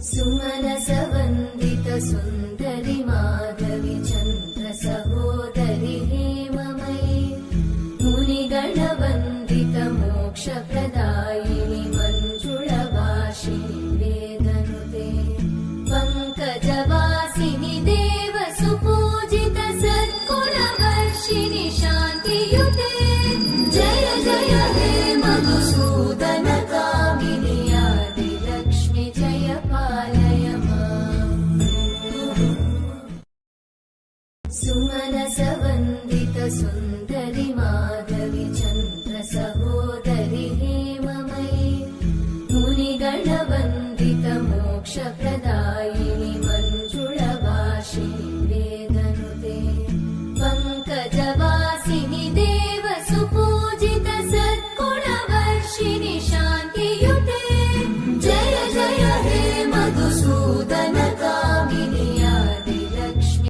सुमनसवन्दित सुन्दरि माधवि चन्द्र सहोदरि हेममयि मुनिगणवन्दित मोक्षप्रदायिनि मञ्जुळभाषिणि वेदनुते पङ्कजवासिनि देव सुपूजित सद्गुणवर्षिणि शान्तियुते जय जय हे मधुसूदन कामिनि आदिलक्ष्मि जय पालय माम् सुमनसवन्दित सुन्दरि माधवि चन्द्र सहोदरि हेममयि मुनिगणवन्दित मोक्ष